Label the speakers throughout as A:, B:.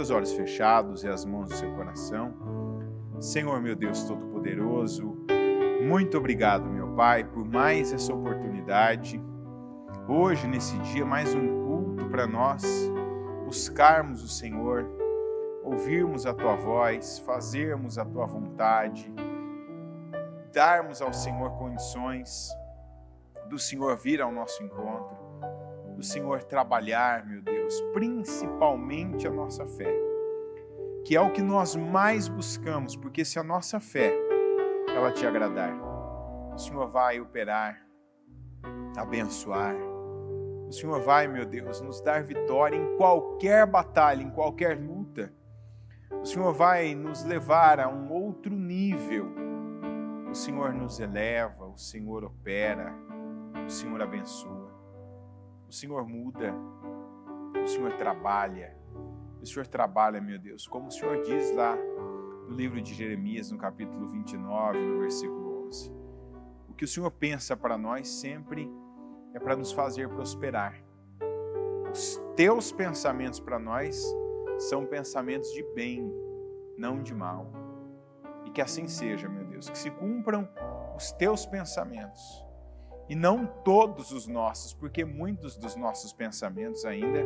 A: seus olhos fechados e as mãos do seu coração. Senhor, meu Deus Todo-Poderoso, muito obrigado, meu Pai, por mais essa oportunidade. Hoje, nesse dia, mais um culto para nós buscarmos o Senhor, ouvirmos a Tua voz, fazermos a Tua vontade, darmos ao Senhor condições do Senhor vir ao nosso encontro, do Senhor trabalhar, meu Deus, principalmente a nossa fé, que é o que nós mais buscamos, porque se a nossa fé, ela te agradar, o Senhor vai operar, abençoar, o Senhor vai, meu Deus, nos dar vitória em qualquer batalha, em qualquer luta, o Senhor vai nos levar a um outro nível, o Senhor nos eleva, o Senhor opera, o Senhor abençoa, o Senhor muda, o Senhor trabalha, meu Deus, como o Senhor diz lá no livro de Jeremias, no capítulo 29, no versículo 11. O que o Senhor pensa para nós sempre é para nos fazer prosperar. Os teus pensamentos para nós são pensamentos de bem, não de mal. E que assim seja, meu Deus, que se cumpram os teus pensamentos e não todos os nossos, porque muitos dos nossos pensamentos ainda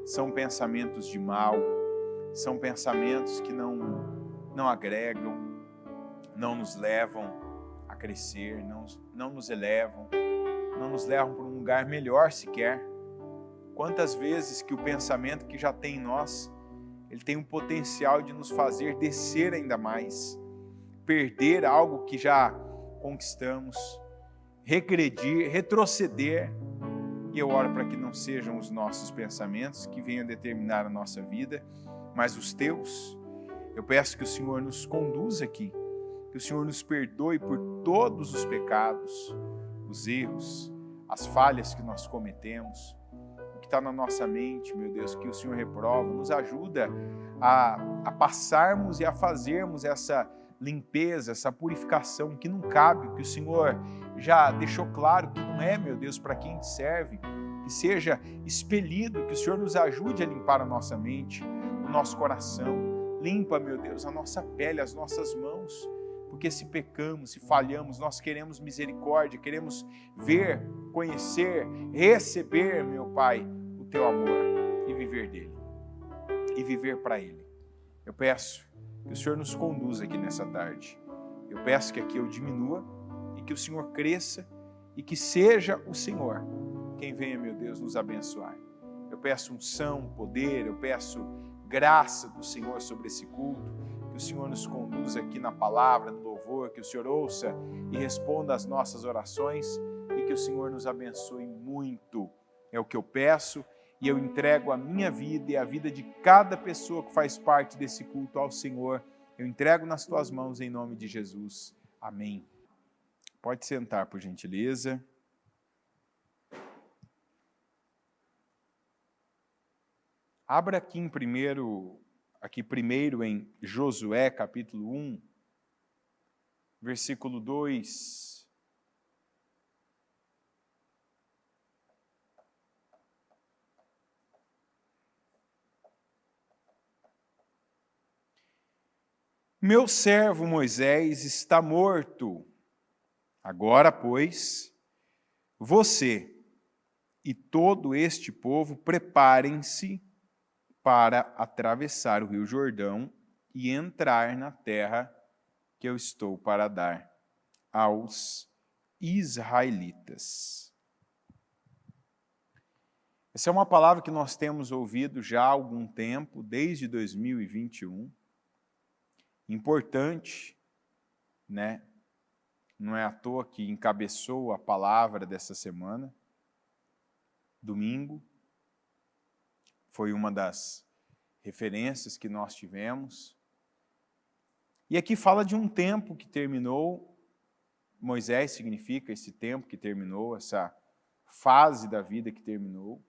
A: são pensamentos de mal, são pensamentos que não agregam, não nos levam a crescer, não nos elevam, não nos levam para um lugar melhor sequer. Quantas vezes que o pensamento que já tem em nós, ele tem um potencial de nos fazer descer ainda mais, perder algo que já conquistamos, regredir, retroceder. E eu oro para que não sejam os nossos pensamentos que venham determinar a nossa vida, mas os teus. Eu peço que o Senhor nos conduza aqui, que o Senhor nos perdoe por todos os pecados, os erros, as falhas que nós cometemos, o que está na nossa mente, meu Deus, que o Senhor reprova, nos ajuda a passarmos e a fazermos essa limpeza, essa purificação que não cabe, que o Senhor já deixou claro que não é, meu Deus, para quem te serve, que seja expelido, que o Senhor nos ajude a limpar a nossa mente, o nosso coração, limpa, meu Deus, a nossa pele, as nossas mãos, porque se pecamos, se falhamos, nós queremos misericórdia, queremos ver, conhecer, receber, meu Pai, o Teu amor e viver dele, e viver para Ele. Eu peço que o Senhor nos conduza aqui nessa tarde. Eu peço que aqui eu diminua e que o Senhor cresça e que seja o Senhor quem venha, meu Deus, nos abençoar. Eu peço unção, poder, eu peço graça do Senhor sobre esse culto, que o Senhor nos conduza aqui na palavra, no louvor, que o Senhor ouça e responda às nossas orações e que o Senhor nos abençoe muito. É o que eu peço e eu entrego a minha vida e a vida de cada pessoa que faz parte desse culto ao Senhor. Eu entrego nas tuas mãos em nome de Jesus. Amém. Pode sentar, por gentileza. Abra aqui primeiro em Josué, capítulo 1, versículo 2. Meu servo Moisés está morto. Agora, pois, você e todo este povo preparem-se para atravessar o rio Jordão e entrar na terra que eu estou para dar aos israelitas. Essa é uma palavra que nós temos ouvido já há algum tempo, desde 2021. Importante, né? Não é à toa que encabeçou a palavra dessa semana. Domingo foi uma das referências que nós tivemos. E aqui fala de um tempo que terminou. Moisés significa esse tempo que terminou, essa fase da vida que terminou,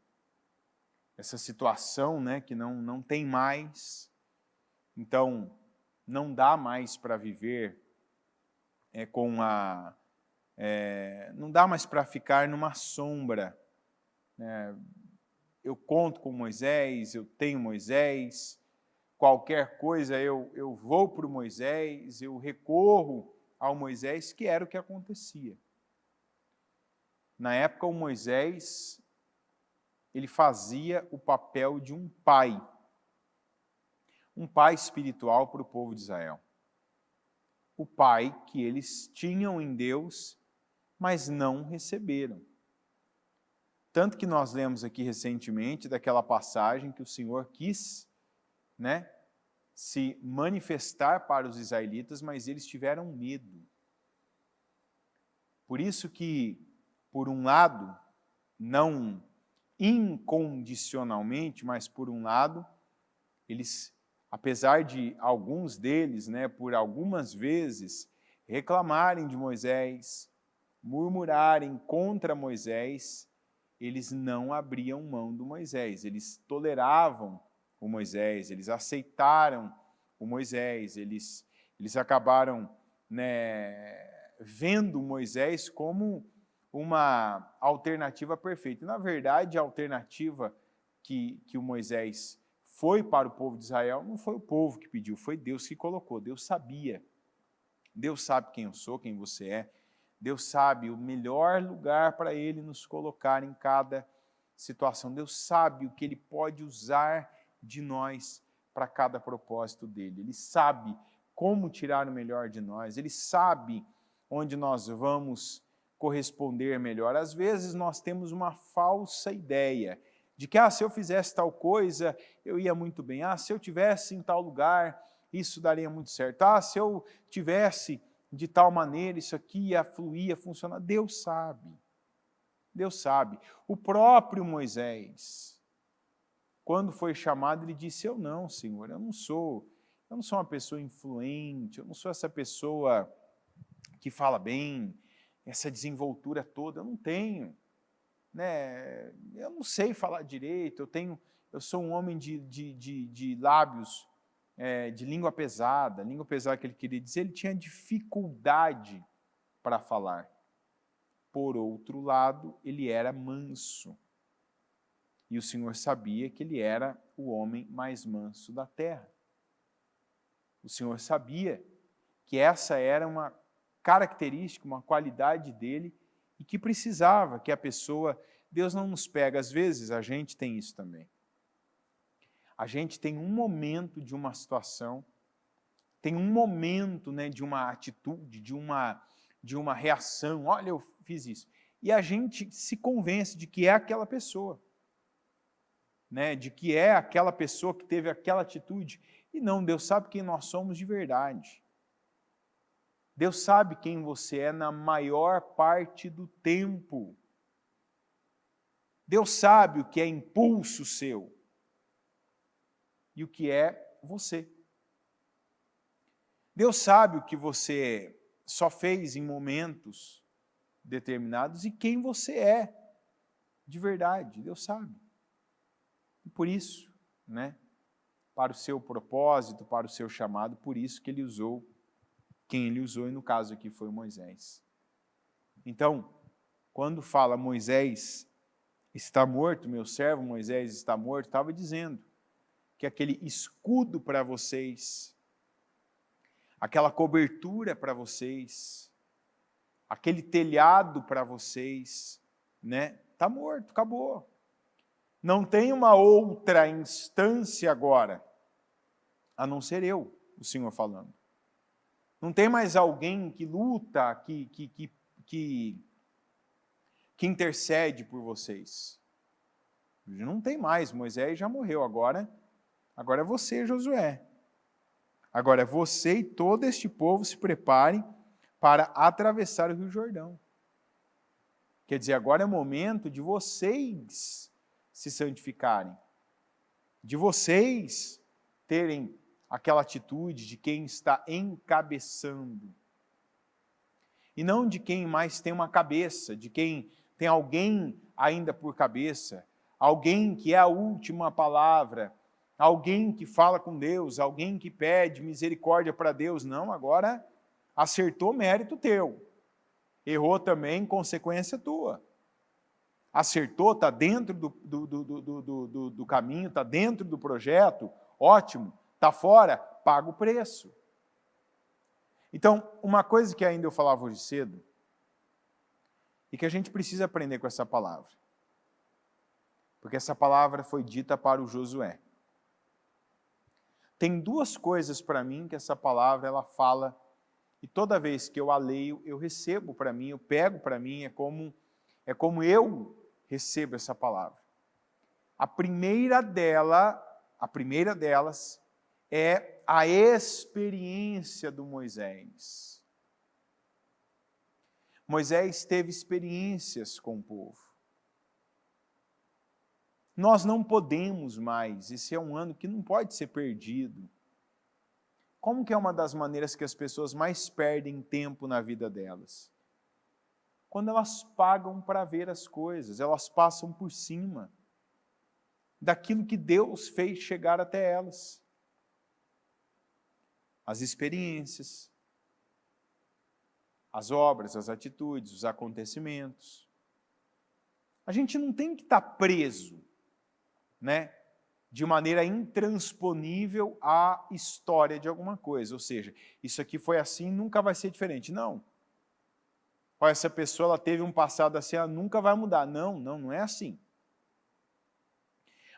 A: essa situação, né, que não tem mais. Então, não dá mais para viver não dá mais para ficar numa sombra. Eu conto com Moisés, eu tenho Moisés, qualquer coisa eu vou para o Moisés, eu recorro ao Moisés, que era o que acontecia. Na época, o Moisés, ele fazia o papel de um pai espiritual para o povo de Israel. O pai que eles tinham em Deus, mas não receberam. Tanto que nós lemos aqui recentemente daquela passagem que o Senhor quis, se manifestar para os israelitas, mas eles tiveram medo. Por isso que, por um lado, não incondicionalmente, mas por um lado, eles, apesar de alguns deles, por algumas vezes, reclamarem de Moisés, murmurarem contra Moisés, eles não abriam mão do Moisés, eles toleravam o Moisés, eles aceitaram o Moisés, eles acabaram vendo Moisés como uma alternativa perfeita. Na verdade, a alternativa que o Moisés foi para o povo de Israel não foi o povo que pediu, foi Deus que colocou. Deus sabia. Deus sabe quem eu sou, quem você é. Deus sabe o melhor lugar para Ele nos colocar em cada situação. Deus sabe o que Ele pode usar de nós para cada propósito dEle. Ele sabe como tirar o melhor de nós. Ele sabe onde nós vamos corresponder melhor. Às vezes nós temos uma falsa ideia de que, se eu fizesse tal coisa, eu ia muito bem. Se eu tivesse em tal lugar, isso daria muito certo. Se eu tivesse de tal maneira, isso aqui ia fluir, ia funcionar. Deus sabe. Deus sabe. O próprio Moisés, quando foi chamado, ele disse, eu não, Senhor, eu não sou uma pessoa influente, eu não sou essa pessoa que fala bem, essa desenvoltura toda, eu não tenho. Eu não sei falar direito, eu sou um homem de lábios, de língua pesada que ele queria dizer, ele tinha dificuldade para falar. Por outro lado, ele era manso. E o Senhor sabia que ele era o homem mais manso da terra. O Senhor sabia que essa era uma característica, uma qualidade dele, e que precisava que a pessoa... Deus não nos pega, às vezes a gente tem isso também. A gente tem um momento de uma situação, tem um momento de uma atitude, de uma reação, olha, eu fiz isso. E a gente se convence de que é aquela pessoa, de que é aquela pessoa que teve aquela atitude. E não, Deus sabe quem nós somos de verdade. Deus sabe quem você é na maior parte do tempo. Deus sabe o que é impulso seu e o que é você. Deus sabe o que você só fez em momentos determinados e quem você é de verdade. Deus sabe. E por isso, para o seu propósito, para o seu chamado, por isso que ele usou quem ele usou, e no caso aqui foi Moisés. Então, quando fala Moisés está morto, meu servo Moisés está morto, estava dizendo que aquele escudo para vocês, aquela cobertura para vocês, aquele telhado para vocês, está morto, acabou. Não tem uma outra instância agora, a não ser eu, o Senhor falando. Não tem mais alguém que luta, que intercede por vocês. Não tem mais, Moisés já morreu, agora é você, Josué. Agora é você e todo este povo se preparem para atravessar o Rio Jordão. Quer dizer, agora é momento de vocês se santificarem, de vocês terem aquela atitude de quem está encabeçando. E não de quem mais tem uma cabeça, de quem tem alguém ainda por cabeça, alguém que é a última palavra, alguém que fala com Deus, alguém que pede misericórdia para Deus. Não, agora acertou, mérito teu. Errou também, consequência tua. Acertou, está dentro do caminho, está dentro do projeto, ótimo. Está fora? Paga o preço. Então, uma coisa que ainda eu falava hoje cedo, e que a gente precisa aprender com essa palavra, porque essa palavra foi dita para o Josué. Tem duas coisas para mim que essa palavra ela fala, e toda vez que eu a leio, eu recebo para mim, eu pego para mim, é como eu recebo essa palavra. A primeira delas é a experiência do Moisés. Moisés teve experiências com o povo. Nós não podemos mais, esse é um ano que não pode ser perdido. Como que é uma das maneiras que as pessoas mais perdem tempo na vida delas? Quando elas pagam para ver as coisas, elas passam por cima daquilo que Deus fez chegar até elas. As experiências, as obras, as atitudes, os acontecimentos. A gente não tem que estar preso, né, de maneira intransponível à história de alguma coisa. Ou seja, isso aqui foi assim, nunca vai ser diferente. Não. Olha, essa pessoa ela teve um passado assim, ela nunca vai mudar. Não é assim.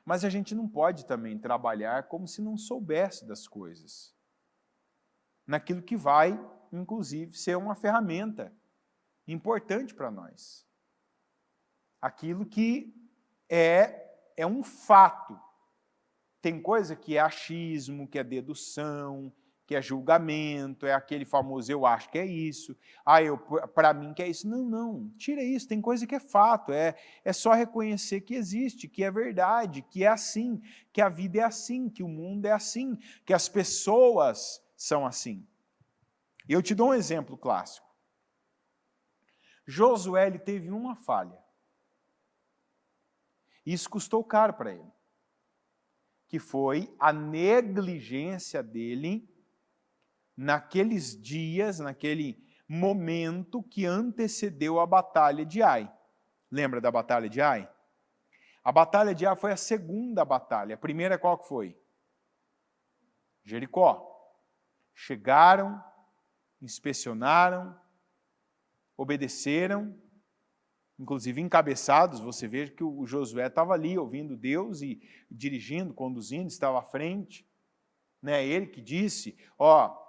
A: Mas a gente não pode também trabalhar como se não soubesse das coisas. Naquilo que vai, inclusive, ser uma ferramenta importante para nós. Aquilo que é um fato. Tem coisa que é achismo, que é dedução, que é julgamento, é aquele famoso eu acho que é isso, para mim que é isso. Não, tira isso, tem coisa que é fato, é só reconhecer que existe, que é verdade, que é assim, que a vida é assim, que o mundo é assim, que as pessoas são assim. Eu te dou um exemplo clássico. Josué ele teve uma falha. Isso custou caro para ele, que foi a negligência dele naqueles dias, naquele momento que antecedeu a batalha de Ai. Lembra da batalha de Ai? A batalha de Ai foi a segunda batalha. A primeira qual que foi? Jericó. Chegaram, inspecionaram, obedeceram, inclusive encabeçados, você vê que o Josué estava ali ouvindo Deus e dirigindo, conduzindo, estava à frente. Né? Ele que disse,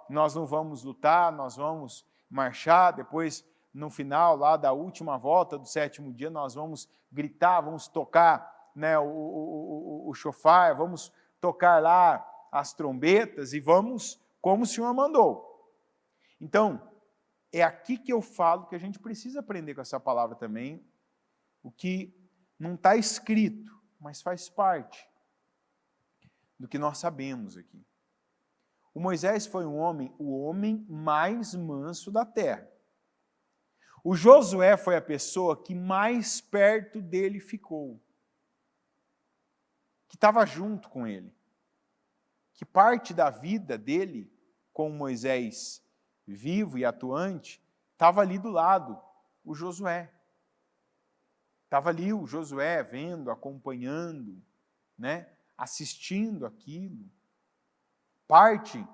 A: nós não vamos lutar, nós vamos marchar, depois no final lá da última volta do 7º dia nós vamos gritar, vamos tocar, né, o chofar, vamos tocar lá as trombetas e vamos como o Senhor mandou. Então, é aqui que eu falo que a gente precisa aprender com essa palavra também, o que não está escrito, mas faz parte do que nós sabemos aqui. O Moisés foi o homem mais manso da terra. O Josué foi a pessoa que mais perto dele ficou, que estava junto com ele, que parte da vida dele, com Moisés vivo e atuante, estava ali do lado, o Josué. Estava ali o Josué vendo, acompanhando, né, assistindo aquilo. Parte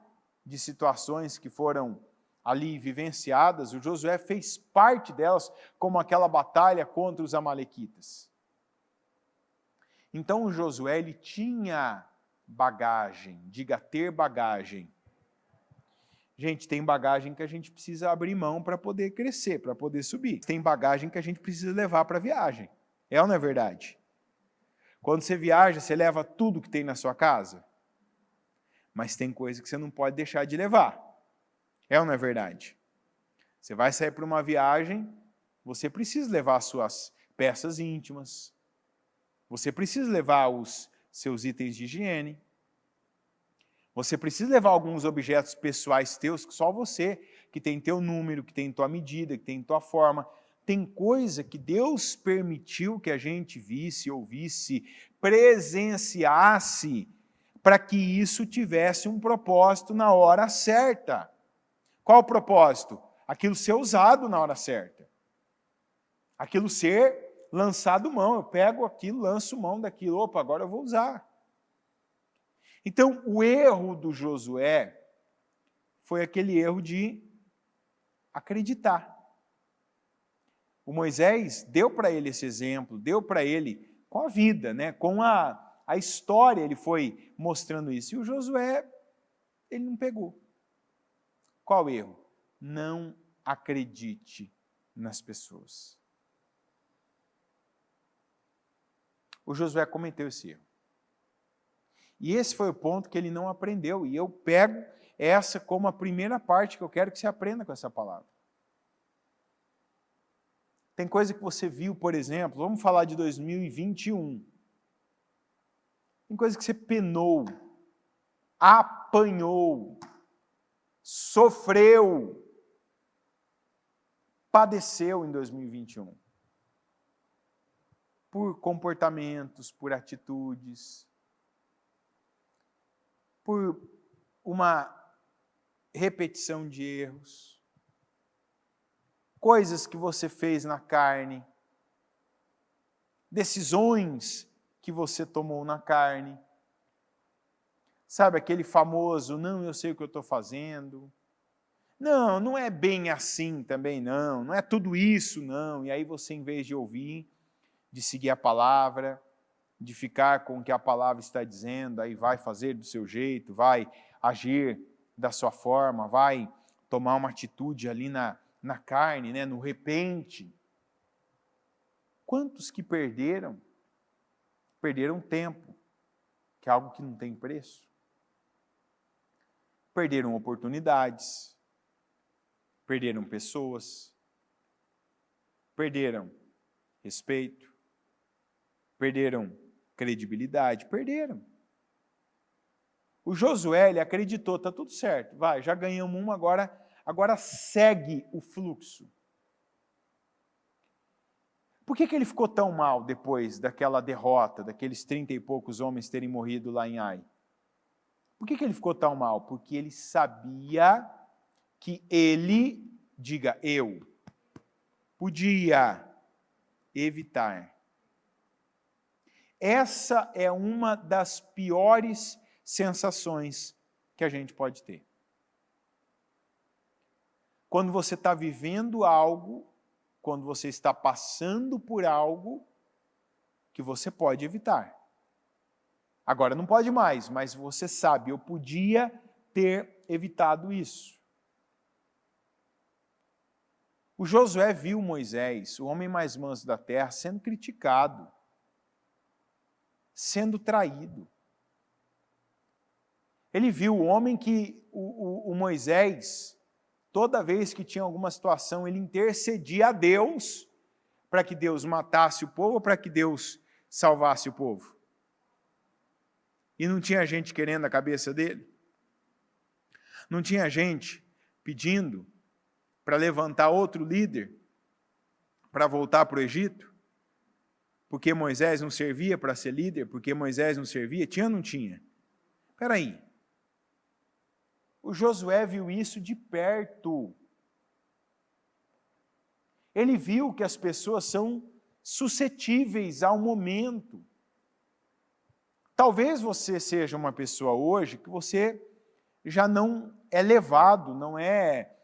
A: de situações que foram ali vivenciadas, o Josué fez parte delas, como aquela batalha contra os amalequitas. Então o Josué ele tinha bagagem, diga ter bagagem. Gente, tem bagagem que a gente precisa abrir mão para poder crescer, para poder subir. Tem bagagem que a gente precisa levar para a viagem. É ou não é verdade? Quando você viaja, você leva tudo que tem na sua casa? Mas tem coisa que você não pode deixar de levar. É ou não é verdade? Você vai sair para uma viagem, você precisa levar as suas peças íntimas, você precisa levar os seus itens de higiene, você precisa levar alguns objetos pessoais teus, que só você, que tem teu número, que tem tua medida, que tem tua forma. Tem coisa que Deus permitiu que a gente visse, ouvisse, presenciasse, para que isso tivesse um propósito na hora certa. Qual o propósito? Aquilo ser usado na hora certa. Aquilo ser lançado mão. Eu pego aquilo, lanço mão daquilo. Opa, agora eu vou usar. Então, o erro do Josué foi aquele erro de acreditar. O Moisés deu para ele esse exemplo, deu para ele com a vida, né? Com a história, ele foi mostrando isso. E o Josué, ele não pegou. Qual erro? Não acredite nas pessoas. O Josué cometeu esse erro. E esse foi o ponto que ele não aprendeu. E eu pego essa como a primeira parte que eu quero que você aprenda com essa palavra. Tem coisa que você viu, por exemplo, vamos falar de 2021. Tem coisa que você penou, apanhou, sofreu, padeceu em 2021. Por comportamentos, por atitudes, por uma repetição de erros, coisas que você fez na carne, decisões que você tomou na carne. Sabe aquele famoso, não, eu sei o que eu estou fazendo. Não, não é bem assim também não, não é tudo isso não. E aí você, em vez de ouvir, de seguir a palavra, de ficar com o que a palavra está dizendo, aí vai fazer do seu jeito, vai agir da sua forma, vai tomar uma atitude ali na carne, né, no repente. Quantos que perderam? Perderam tempo, que é algo que não tem preço. Perderam oportunidades, perderam pessoas, perderam respeito, perderam credibilidade, perderam. O Josué, ele acreditou, está tudo certo, vai, já ganhamos uma, agora segue o fluxo. Por que ele ficou tão mal depois daquela derrota, daqueles 30 e poucos homens terem morrido lá em Ai? Por que ele ficou tão mal? Porque ele sabia que ele, diga eu, podia evitar. Essa é uma das piores sensações que a gente pode ter. Quando você está vivendo algo, quando você está passando por algo que você pode evitar. Agora não pode mais, mas você sabe, eu podia ter evitado isso. O Josué viu Moisés, o homem mais manso da terra, sendo criticado, sendo traído. Ele viu o homem que, o Moisés, toda vez que tinha alguma situação, ele intercedia a Deus para que Deus matasse o povo ou para que Deus salvasse o povo. E não tinha gente querendo a cabeça dele? Não tinha gente pedindo para levantar outro líder para voltar para o Egito? Porque Moisés não servia para ser líder? Porque Moisés não servia? Tinha ou não tinha? Espera aí. O Josué viu isso de perto. Ele viu que as pessoas são suscetíveis ao momento. Talvez você seja uma pessoa hoje que você já não é levado, não é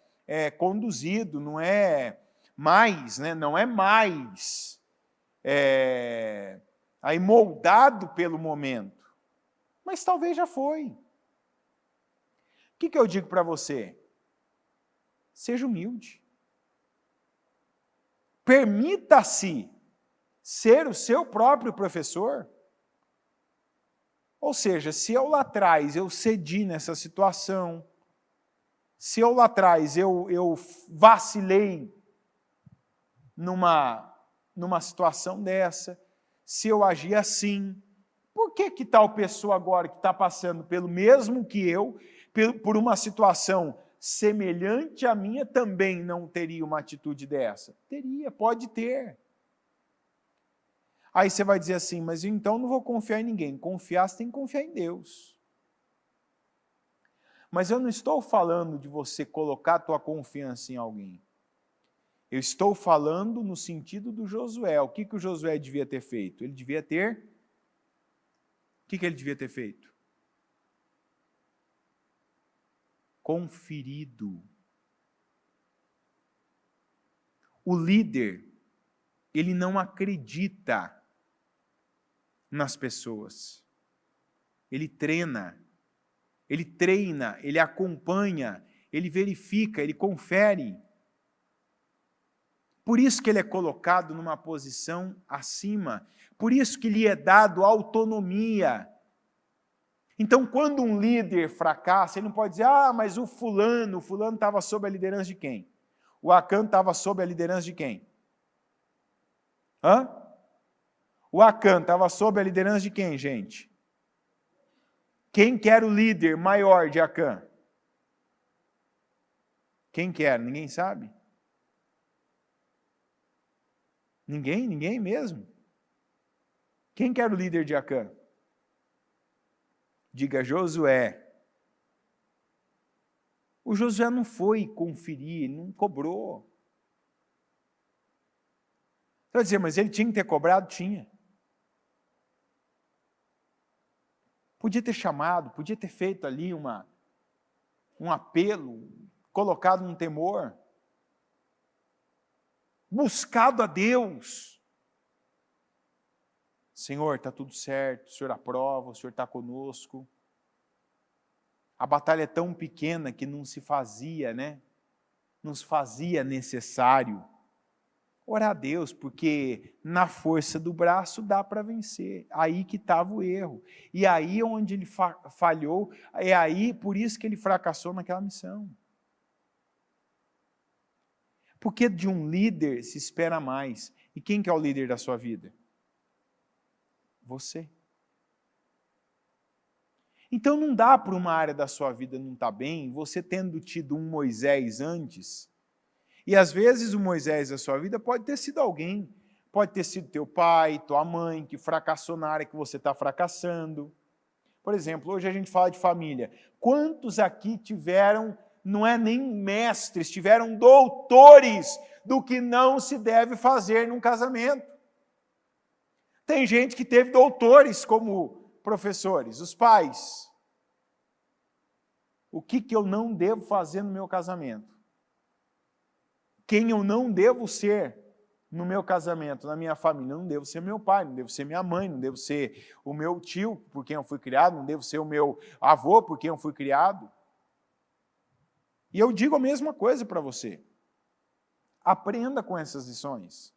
A: conduzido, não é mais, né? Não é mais aí moldado pelo momento. Mas talvez já foi. O que eu digo para você? Seja humilde. Permita-se ser o seu próprio professor. Ou seja, se eu lá atrás eu cedi nessa situação, se eu lá atrás eu vacilei numa situação dessa, se eu agi assim, por que tal pessoa agora que está passando pelo mesmo que eu, por uma situação semelhante à minha, também não teria uma atitude dessa? Teria, pode ter. Aí você vai dizer assim, mas então não vou confiar em ninguém. Confiar, você tem que confiar em Deus. Mas eu não estou falando de você colocar a tua confiança em alguém. Eu estou falando no sentido do Josué. O que o Josué devia ter feito? Ele devia ter... O que ele devia ter feito? conferido. O líder, ele não acredita nas pessoas. Ele treina, ele acompanha, ele verifica, ele confere. Por isso que ele é colocado numa posição acima. Por isso que lhe é dado autonomia. Então, quando um líder fracassa, ele não pode dizer, mas o fulano estava sob a liderança de quem? O Acã estava sob a liderança de quem? O Acã estava sob a liderança de quem, gente? Quem que era o líder maior de Acã? Quem que era? Ninguém sabe? Ninguém mesmo. Quem que era o líder de Acã? Diga Josué. O Josué não foi conferir, ele não cobrou. Você vai dizer, mas ele tinha que ter cobrado? Tinha. Podia ter chamado, podia ter feito ali um apelo, colocado um temor, buscado a Deus. Senhor, está tudo certo, o Senhor aprova, o Senhor está conosco. A batalha é tão pequena que não se fazia, não se fazia necessário orar a Deus, porque na força do braço dá para vencer. Aí que estava o erro. E aí onde ele falhou, é aí por isso que ele fracassou naquela missão. Porque de um líder se espera mais. E quem que é o líder da sua vida? Você. Então não dá para uma área da sua vida não estar bem, você tendo tido um Moisés antes. E às vezes o Moisés da sua vida pode ter sido alguém, pode ter sido teu pai, tua mãe, que fracassou na área que você está fracassando. Por exemplo, hoje a gente fala de família. Quantos aqui tiveram, não é nem mestres, tiveram doutores do que não se deve fazer num casamento? Tem gente que teve doutores como professores, os pais. O que eu não devo fazer no meu casamento? Quem eu não devo ser no meu casamento, na minha família? Não devo ser meu pai, não devo ser minha mãe, não devo ser o meu tio por quem eu fui criado, não devo ser o meu avô por quem eu fui criado. E eu digo a mesma coisa para você. Aprenda com essas lições.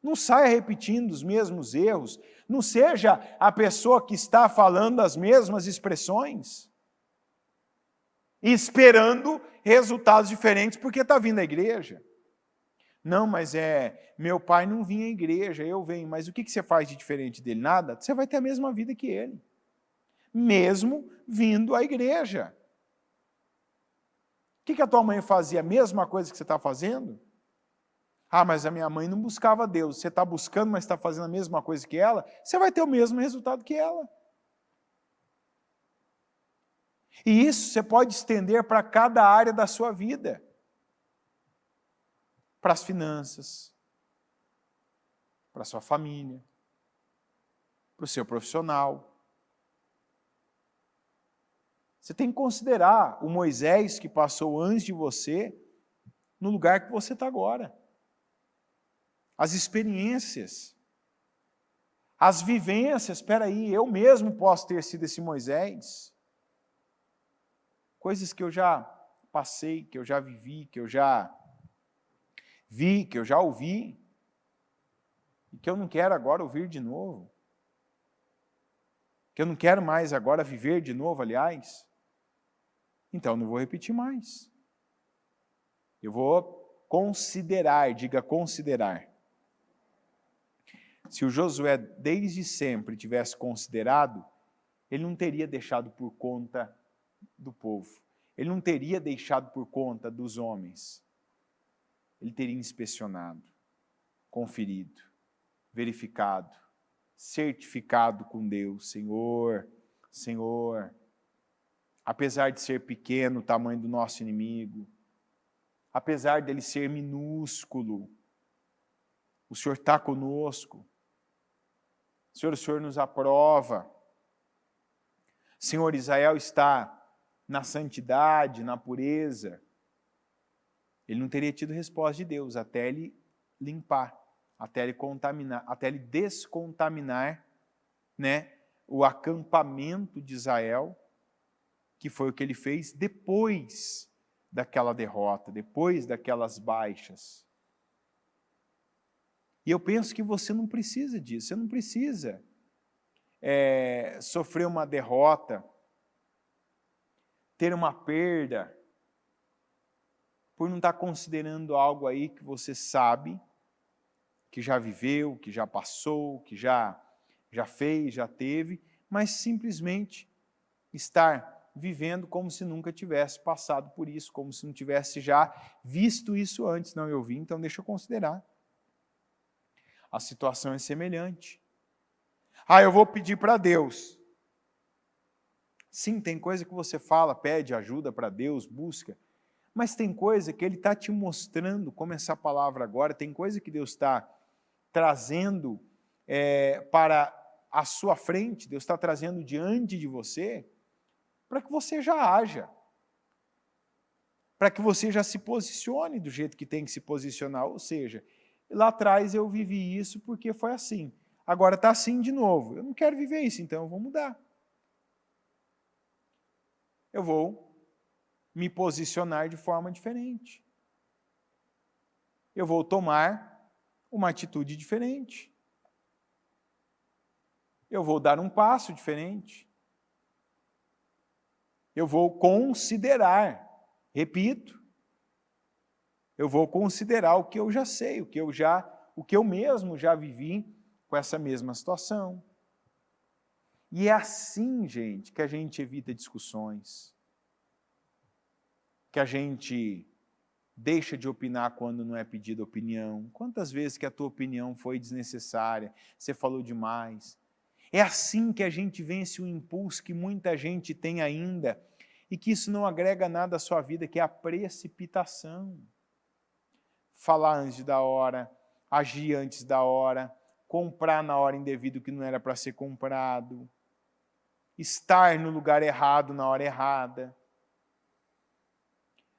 A: Não saia repetindo os mesmos erros. Não seja a pessoa que está falando as mesmas expressões, esperando resultados diferentes porque está vindo à igreja. Não, mas meu pai não vinha à igreja, eu venho. Mas o que você faz de diferente dele? Nada. Você vai ter a mesma vida que ele, mesmo vindo à igreja. O que a tua mãe fazia? A mesma coisa que você está fazendo? Mas a minha mãe não buscava Deus. Você está buscando, mas está fazendo a mesma coisa que ela? Você vai ter o mesmo resultado que ela. E isso você pode estender para cada área da sua vida. Para as finanças, para a sua família, para o seu profissional. Você tem que considerar o Moisés que passou antes de você no lugar que você está agora. As experiências, as vivências. Espera aí, eu mesmo posso ter sido esse Moisés. Coisas que eu já passei, que eu já vivi, que eu já vi, que eu já ouvi, e que eu não quero agora ouvir de novo. Que eu não quero mais agora viver de novo, aliás. Então, não vou repetir mais. Eu vou considerar, diga considerar. Se o Josué desde sempre tivesse considerado, ele não teria deixado por conta do povo. Ele não teria deixado por conta dos homens. Ele teria inspecionado, conferido, verificado, certificado com Deus. Senhor, apesar de ser pequeno o tamanho do nosso inimigo, apesar dele ser minúsculo, o Senhor está conosco. O Senhor nos aprova. Senhor, Israel está na santidade, na pureza, ele não teria tido resposta de Deus até ele limpar, até ele contaminar, até ele descontaminar, né, o acampamento de Israel, que foi o que ele fez depois daquela derrota, depois daquelas baixas. E eu penso que você não precisa disso, você não precisa sofrer uma derrota, ter uma perda, por não estar considerando algo aí que você sabe, que já viveu, que já passou, que já fez, já teve, mas simplesmente estar vivendo como se nunca tivesse passado por isso, como se não tivesse já visto isso antes. Não, eu vi, então deixa eu considerar. A situação é semelhante. Eu vou pedir para Deus. Sim, tem coisa que você fala, pede ajuda para Deus, busca, mas tem coisa que Ele está te mostrando, como essa palavra agora, tem coisa que Deus está trazendo para a sua frente, Deus está trazendo diante de você, para que você já haja, para que você já se posicione do jeito que tem que se posicionar, ou seja, lá atrás eu vivi isso porque foi assim, agora está assim de novo, eu não quero viver isso, então eu vou mudar. Eu vou me posicionar de forma diferente. Eu vou tomar uma atitude diferente. Eu vou dar um passo diferente. Eu vou considerar, repito, eu vou considerar o que eu já sei, o que eu mesmo já vivi com essa mesma situação. E é assim, gente, que a gente evita discussões, que a gente deixa de opinar quando não é pedida opinião. Quantas vezes que a tua opinião foi desnecessária, você falou demais. É assim que a gente vence o impulso que muita gente tem ainda e que isso não agrega nada à sua vida, que é a precipitação. Falar antes da hora, agir antes da hora, comprar na hora indevida o que não era para ser comprado, estar no lugar errado na hora errada.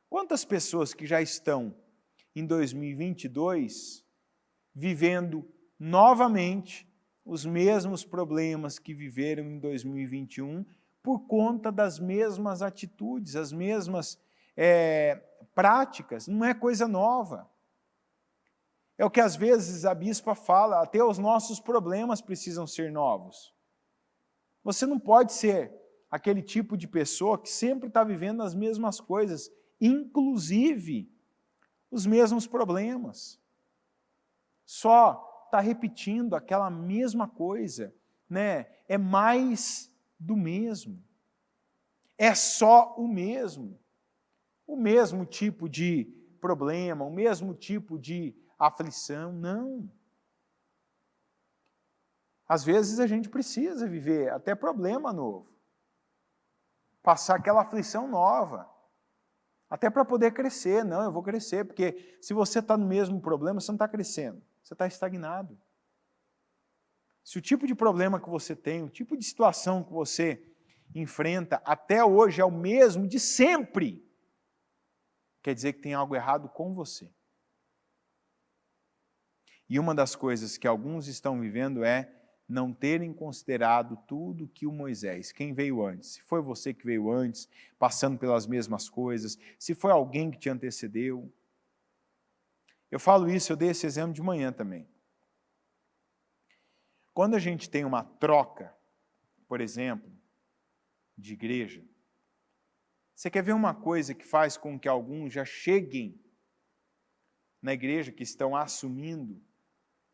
A: Quantas pessoas que já estão em 2022 vivendo novamente os mesmos problemas que viveram em 2021 por conta das mesmas atitudes, as mesmas práticas, não é coisa nova. É o que às vezes a bispa fala, até os nossos problemas precisam ser novos. Você não pode ser aquele tipo de pessoa que sempre está vivendo as mesmas coisas, inclusive os mesmos problemas. Só está repetindo aquela mesma coisa, né? É mais do mesmo. É só o mesmo tipo de problema, o mesmo tipo de aflição, não. Às vezes a gente precisa viver até problema novo, passar aquela aflição nova, até para poder crescer. Não, eu vou crescer, porque se você está no mesmo problema, você não está crescendo, você está estagnado. Se o tipo de problema que você tem, o tipo de situação que você enfrenta até hoje é o mesmo de sempre, quer dizer que tem algo errado com você. E uma das coisas que alguns estão vivendo é não terem considerado tudo que o Moisés, quem veio antes, se foi você que veio antes, passando pelas mesmas coisas, se foi alguém que te antecedeu. Eu falo isso, eu dei esse exemplo de manhã também. Quando a gente tem uma troca, por exemplo, de igreja, você quer ver uma coisa que faz com que alguns já cheguem na igreja, que estão assumindo,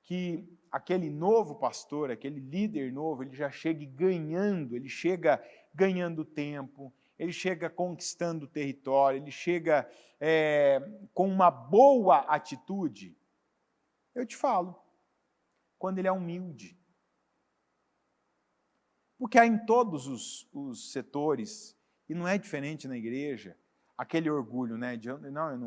A: que aquele novo pastor, aquele líder novo, ele já chega ganhando, ele chega ganhando tempo, ele chega conquistando território, ele chega com uma boa atitude. Eu te falo, quando ele é humilde. Porque há em todos os setores, e não é diferente na igreja, aquele orgulho, né, de não, eu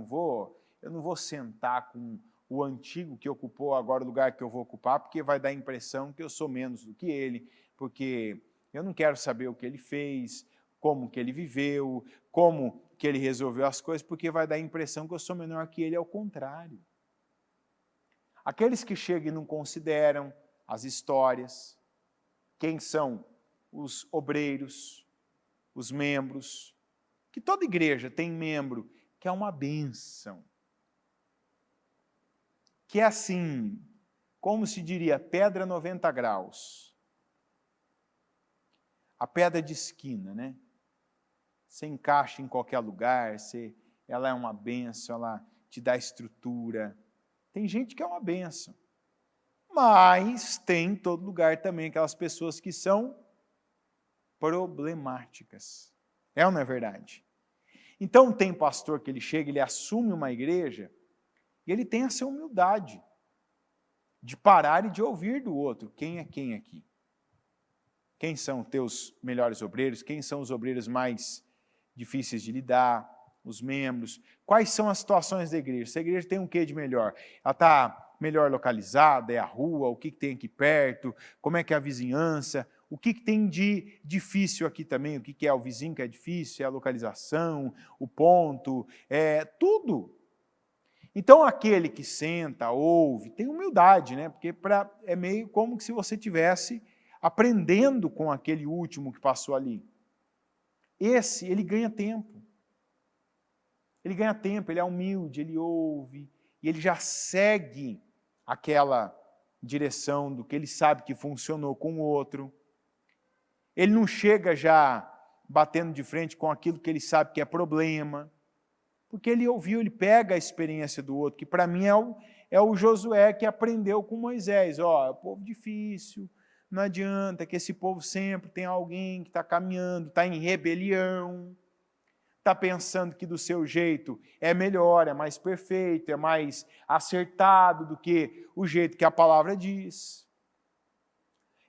A: não vou sentar com o antigo que ocupou agora o lugar que eu vou ocupar, porque vai dar a impressão que eu sou menos do que ele, porque eu não quero saber o que ele fez, como que ele viveu, como que ele resolveu as coisas, porque vai dar a impressão que eu sou menor que ele, é o contrário. Aqueles que chegam e não consideram as histórias, quem são os obreiros, os membros, que toda igreja tem membro, que é uma bênção, que é assim, como se diria, pedra 90 graus. A pedra de esquina, né? Você encaixa em qualquer lugar, ela é uma bênção, ela te dá estrutura. Tem gente que é uma bênção. Mas tem em todo lugar também aquelas pessoas que são problemáticas. É ou não é verdade? Então tem pastor que ele chega, ele assume uma igreja e ele tem essa humildade de parar e de ouvir do outro. Quem é quem aqui? Quem são teus melhores obreiros? Quem são os obreiros mais difíceis de lidar? Os membros? Quais são as situações da igreja? Se a igreja tem um quê de melhor? Ela está melhor localizada? É a rua? O que tem aqui perto? Como é que é a vizinhança? O que tem de difícil aqui também? O que é o vizinho que é difícil? É a localização? O ponto? É tudo. Então, aquele que senta, ouve, tem humildade, né? Porque é meio como se você tivesse aprendendo com aquele último que passou ali. Esse, ele ganha tempo. Ele ganha tempo, ele é humilde, ele ouve, e ele já segue aquela direção do que ele sabe que funcionou com o outro. Ele não chega já batendo de frente com aquilo que ele sabe que é problema, porque ele ouviu, ele pega a experiência do outro, que para mim é o Josué que aprendeu com Moisés. Ó, é um povo difícil, não adianta, que esse povo sempre tem alguém que está caminhando, está em rebelião, está pensando que do seu jeito é melhor, é mais perfeito, é mais acertado do que o jeito que a palavra diz.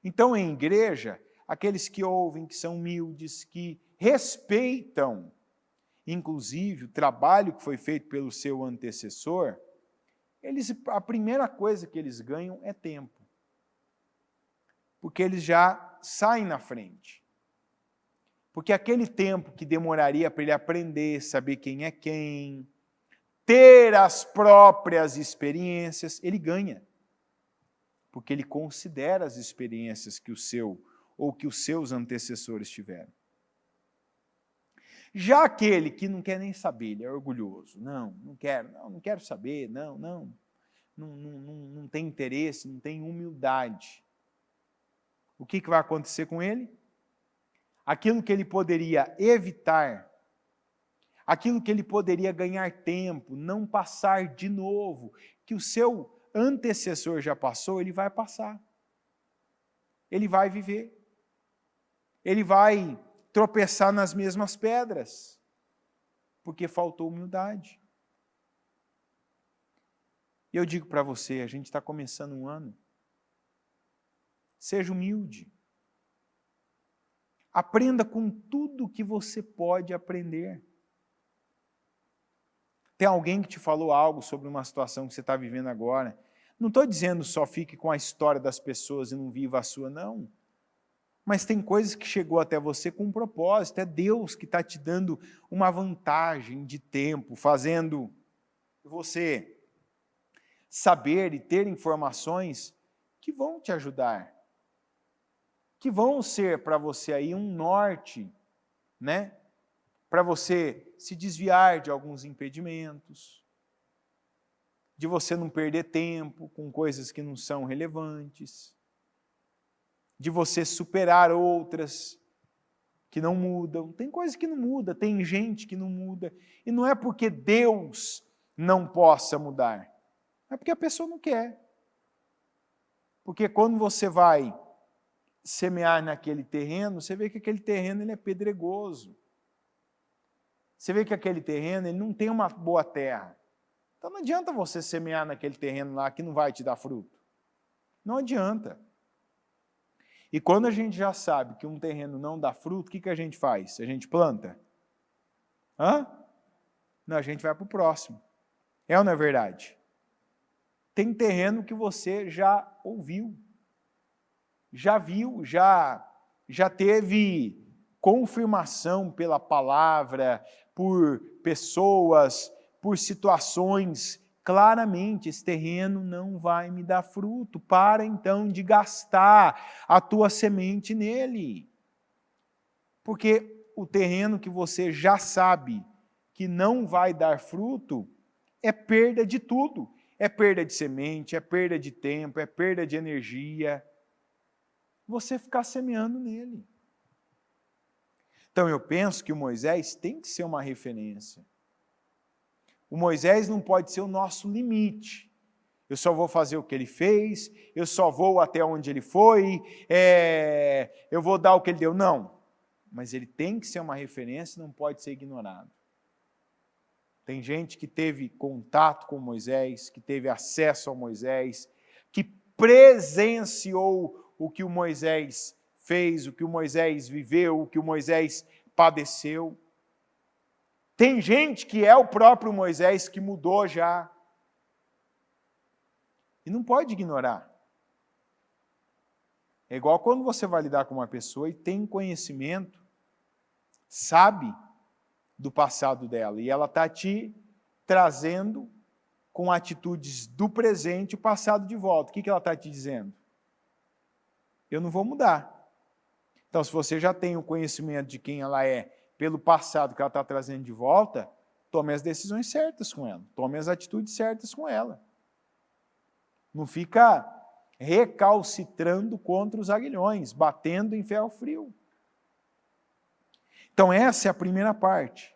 A: Então, em igreja, aqueles que ouvem, que são humildes, que respeitam, inclusive, o trabalho que foi feito pelo seu antecessor, a primeira coisa que eles ganham é tempo. Porque eles já saem na frente. Porque aquele tempo que demoraria para ele aprender, saber quem é quem, ter as próprias experiências, ele ganha. Porque ele considera as experiências que que os seus antecessores tiveram. Já aquele que não quer nem saber, ele é orgulhoso. Não quero saber, não tem interesse, não tem humildade. O que vai acontecer com ele? Aquilo que ele poderia evitar, aquilo que ele poderia ganhar tempo, não passar de novo, que o seu antecessor já passou, ele vai passar. Ele vai viver. Ele vai tropeçar nas mesmas pedras, porque faltou humildade. E eu digo para você, a gente está começando um ano. Seja humilde. Aprenda com tudo que você pode aprender. Tem alguém que te falou algo sobre uma situação que você está vivendo agora. Não estou dizendo só fique com a história das pessoas e não viva a sua, não. Mas tem coisas que chegou até você com um propósito. É Deus que está te dando uma vantagem de tempo, fazendo você saber e ter informações que vão te ajudar, que vão ser para você aí um norte, né? Para você se desviar de alguns impedimentos, de você não perder tempo com coisas que não são relevantes, de você superar outras que não mudam. Tem coisas que não mudam, tem gente que não muda, e não é porque Deus não possa mudar, é porque a pessoa não quer. Porque quando você vai semear naquele terreno, você vê que aquele terreno ele é pedregoso. Você vê que aquele terreno ele não tem uma boa terra. Então não adianta você semear naquele terreno lá que não vai te dar fruto. Não adianta. E quando a gente já sabe que um terreno não dá fruto, o que a gente faz? A gente planta? Não, a gente vai para o próximo. É ou não é verdade? Tem terreno que você já ouviu, já viu, já teve confirmação pela palavra, por pessoas, por situações, claramente esse terreno não vai me dar fruto. Para então de gastar a tua semente nele. Porque o terreno que você já sabe que não vai dar fruto é perda de tudo. É perda de semente, é perda de tempo, é perda de energia. Você ficar semeando nele. Então eu penso que o Moisés tem que ser uma referência. O Moisés não pode ser o nosso limite. Eu só vou fazer o que ele fez, eu só vou até onde ele foi, eu vou dar o que ele deu. Não. Mas ele tem que ser uma referência e não pode ser ignorado. Tem gente que teve contato com Moisés, que teve acesso a Moisés, que presenciou o que o Moisés fez, o que o Moisés viveu, o que o Moisés padeceu. Tem gente que é o próprio Moisés que mudou já. E não pode ignorar. É igual quando você vai lidar com uma pessoa e tem conhecimento, sabe do passado dela, e ela está te trazendo com atitudes do presente o passado de volta. O que ela está te dizendo? Eu não vou mudar. Então, se você já tem o conhecimento de quem ela é pelo passado que ela está trazendo de volta, tome as decisões certas com ela, tome as atitudes certas com ela. Não fica recalcitrando contra os aguilhões, batendo em ferro frio. Então essa é a primeira parte.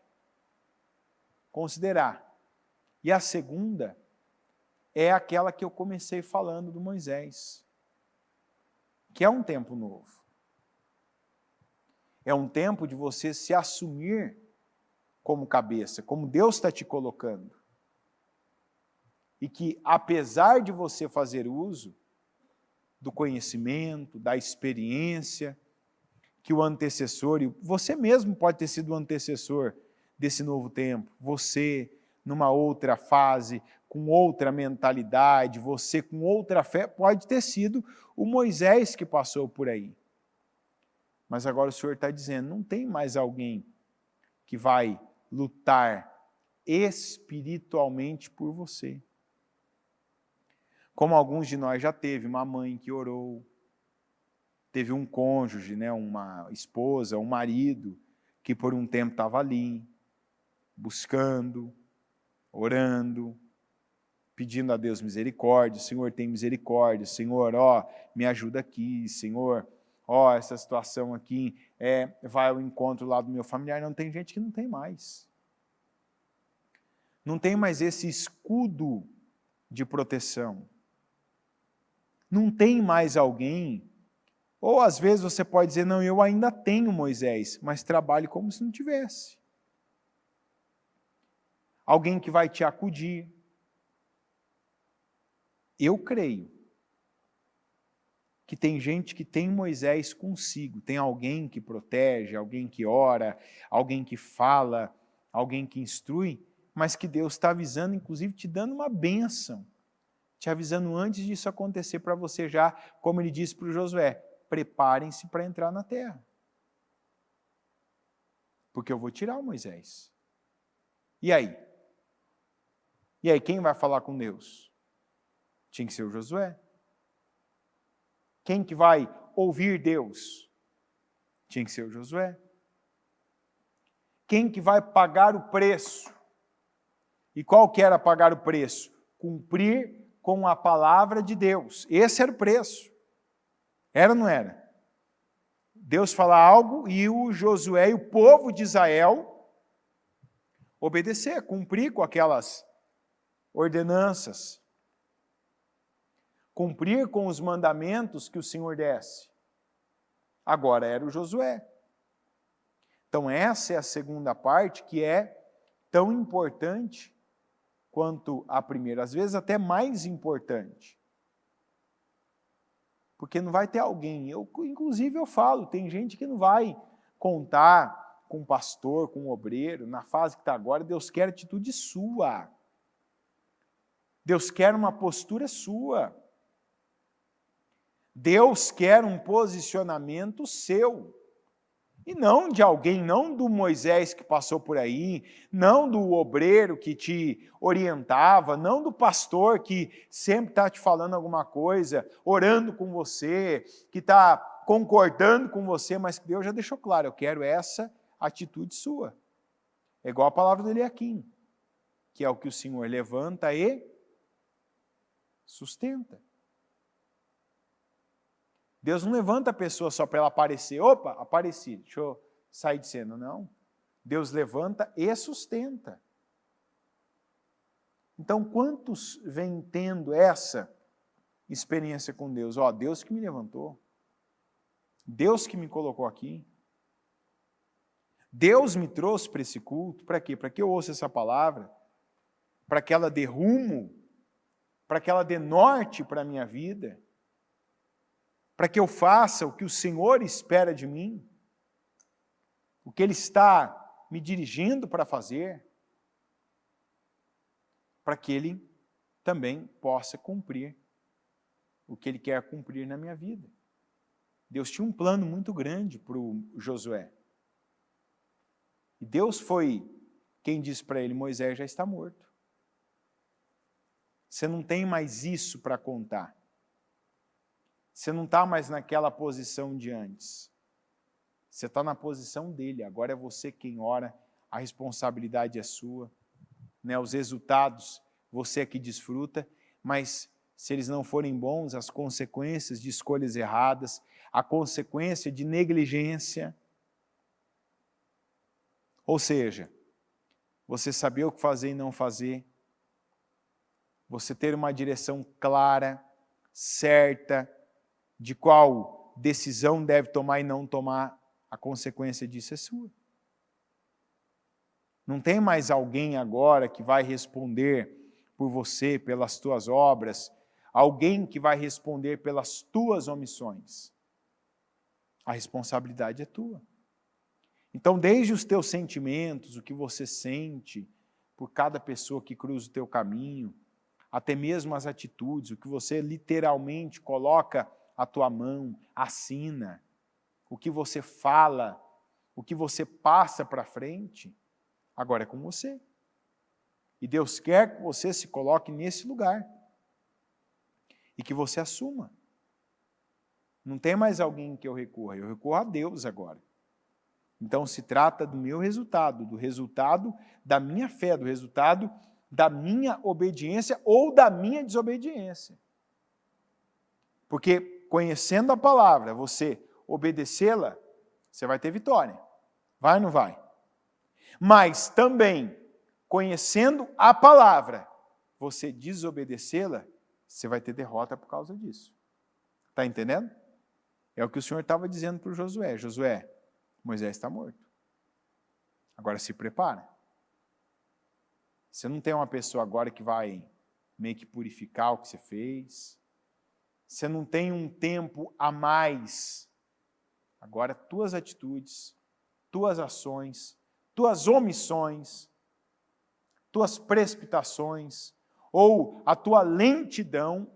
A: Considerar. E a segunda é aquela que eu comecei falando do Moisés, que é um tempo novo. É um tempo de você se assumir como cabeça, como Deus está te colocando. E que, apesar de você fazer uso do conhecimento, da experiência, que o antecessor, e você mesmo pode ter sido o antecessor desse novo tempo, você numa outra fase, com outra mentalidade, você com outra fé, pode ter sido o Moisés que passou por aí. Mas agora o Senhor está dizendo, não tem mais alguém que vai lutar espiritualmente por você. Como alguns de nós já teve, uma mãe que orou, teve um cônjuge, né, uma esposa, um marido, que por um tempo estava ali, buscando, orando, pedindo a Deus misericórdia. Senhor, tem misericórdia. Senhor, me ajuda aqui. Senhor, essa situação aqui vai ao encontro lá do meu familiar. Não, tem gente que não tem mais. Não tem mais esse escudo de proteção. Não tem mais alguém, ou às vezes você pode dizer, não, eu ainda tenho Moisés, mas trabalhe como se não tivesse. Alguém que vai te acudir. Eu creio que tem gente que tem Moisés consigo, tem alguém que protege, alguém que ora, alguém que fala, alguém que instrui, mas que Deus está avisando, inclusive te dando uma bênção, te avisando antes disso acontecer para você já, como ele disse para o Josué, preparem-se para entrar na terra. Porque eu vou tirar o Moisés. E aí? E aí, quem vai falar com Deus? Tinha que ser o Josué. Quem que vai ouvir Deus? Tinha que ser o Josué. Quem que vai pagar o preço? E qual que era pagar o preço? Cumprir com a palavra de Deus. Esse era o preço. Era ou não era? Deus fala algo e o Josué e o povo de Israel obedecer, cumprir com aquelas ordenanças. Cumprir com os mandamentos que o Senhor desse. Agora era o Josué. Então essa é a segunda parte que é tão importante quanto a primeira, às vezes até mais importante. Porque não vai ter alguém, inclusive eu falo, tem gente que não vai contar com o pastor, com o obreiro, na fase que está agora, Deus quer atitude sua. Deus quer uma postura sua. Deus quer um posicionamento seu. E não de alguém, não do Moisés que passou por aí, não do obreiro que te orientava, não do pastor que sempre está te falando alguma coisa, orando com você, que está concordando com você, mas que Deus já deixou claro, eu quero essa atitude sua. É igual a palavra do Eliaquim, que é o que o Senhor levanta e sustenta. Deus não levanta a pessoa só para ela aparecer. Opa, apareci, deixa eu sair de cena. Não. Deus levanta e sustenta. Então, quantos vêm tendo essa experiência com Deus? Ó, Deus que me levantou. Deus que me colocou aqui. Deus me trouxe para esse culto. Para quê? Para que eu ouça essa palavra. Para que ela dê rumo. Para que ela dê norte para a minha vida. Para que eu faça o que o Senhor espera de mim, o que Ele está me dirigindo para fazer, para que Ele também possa cumprir o que Ele quer cumprir na minha vida. Deus tinha um plano muito grande para o Josué. E Deus foi quem disse para ele, Moisés já está morto. Você não tem mais isso para contar. Você não está mais naquela posição de antes. Você está na posição dele. Agora é você quem ora, a responsabilidade é sua. Né? Os resultados, você é que desfruta, mas se eles não forem bons, as consequências de escolhas erradas, a consequência de negligência. Ou seja, você saber o que fazer e não fazer, você ter uma direção clara, certa, de qual decisão deve tomar e não tomar, a consequência disso é sua. Não tem mais alguém agora que vai responder por você, pelas tuas obras, alguém que vai responder pelas tuas omissões. A responsabilidade é tua. Então, desde os teus sentimentos, o que você sente por cada pessoa que cruza o teu caminho, até mesmo as atitudes, o que você literalmente coloca a tua mão, assina, o que você fala, o que você passa para frente, agora é com você. E Deus quer que você se coloque nesse lugar e que você assuma. Não tem mais alguém que eu recorro a Deus agora. Então se trata do meu resultado, do resultado da minha fé, do resultado da minha obediência ou da minha desobediência. Porque conhecendo a palavra, você obedecê-la, você vai ter vitória. Vai ou não vai? Mas também, conhecendo a palavra, você desobedecê-la, você vai ter derrota por causa disso. Está entendendo? É o que o Senhor estava dizendo para o Josué. Josué, Moisés está morto. Agora se prepara. Você não tem uma pessoa agora que vai meio que purificar o que você fez. Você não tem um tempo a mais. Agora, tuas atitudes, tuas ações, tuas omissões, tuas precipitações ou a tua lentidão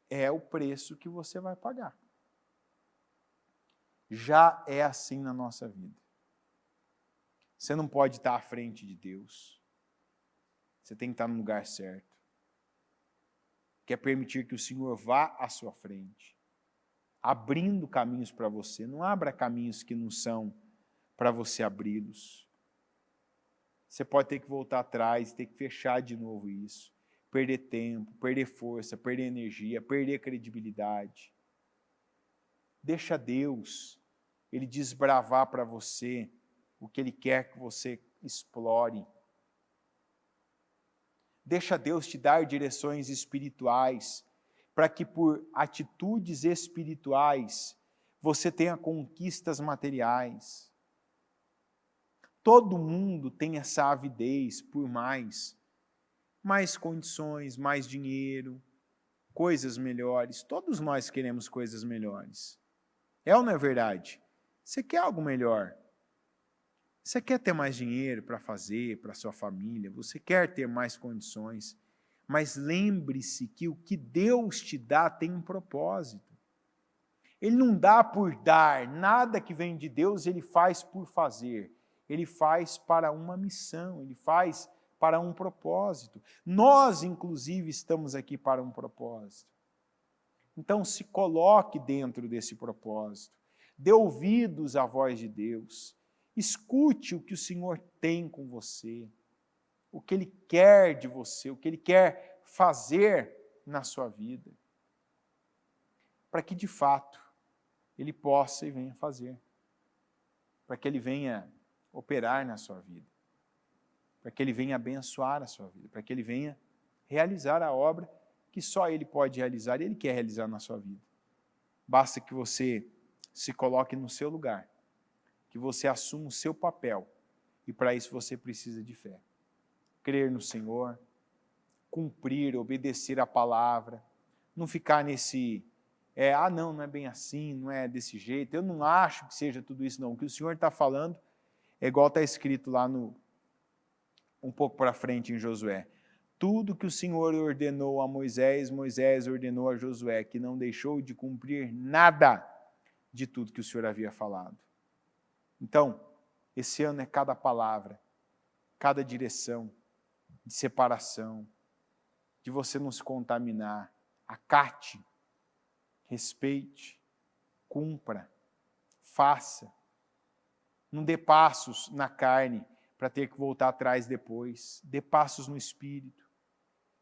A: é o preço que você vai pagar. Já é assim na nossa vida. Você não pode estar à frente de Deus. Você tem que estar no lugar certo. Quer permitir que o Senhor vá à sua frente, abrindo caminhos para você. Não abra caminhos que não são para você abri-los. Você pode ter que voltar atrás, ter que fechar de novo isso. Perder tempo, perder força, perder energia, perder credibilidade. Deixa Deus, Ele desbravar para você o que Ele quer que você explore. Deixa Deus te dar direções espirituais, para que por atitudes espirituais você tenha conquistas materiais. Todo mundo tem essa avidez por mais condições, mais dinheiro, coisas melhores. Todos nós queremos coisas melhores. É ou não é verdade? Você quer algo melhor? Você quer ter mais dinheiro para fazer, para sua família, você quer ter mais condições, mas lembre-se que o que Deus te dá tem um propósito. Ele não dá por dar, nada que vem de Deus ele faz por fazer. Ele faz para uma missão, ele faz para um propósito. Nós, inclusive, estamos aqui para um propósito. Então, se coloque dentro desse propósito. Dê ouvidos à voz de Deus. Escute o que o Senhor tem com você, o que Ele quer de você, o que Ele quer fazer na sua vida, para que, de fato, Ele possa e venha fazer, para que Ele venha operar na sua vida, para que Ele venha abençoar a sua vida, para que Ele venha realizar a obra que só Ele pode realizar e Ele quer realizar na sua vida. Basta que você se coloque no seu lugar, que você assuma o seu papel, e para isso você precisa de fé. Crer no Senhor, cumprir, obedecer a palavra, não ficar nesse, não é bem assim, não é desse jeito, eu não acho que seja tudo isso não. O que o Senhor está falando é igual está escrito lá um pouco para frente em Josué. Tudo que o Senhor ordenou a Moisés, Moisés ordenou a Josué, que não deixou de cumprir nada de tudo que o Senhor havia falado. Então, esse ano é cada palavra, cada direção de separação, de você não se contaminar. Acate, respeite, cumpra, faça. Não dê passos na carne para ter que voltar atrás depois. Dê passos no Espírito.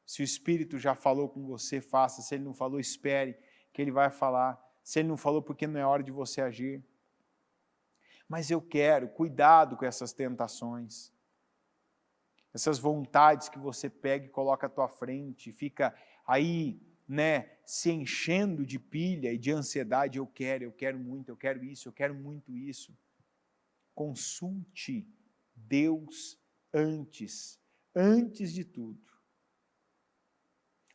A: Se o Espírito já falou com você, faça. Se ele não falou, espere que ele vai falar. Se ele não falou, porque não é hora de você agir. Mas eu quero, cuidado com essas tentações. Essas vontades que você pega e coloca à tua frente, fica aí, se enchendo de pilha e de ansiedade. Eu quero muito, eu quero isso, eu quero muito isso. Consulte Deus antes de tudo.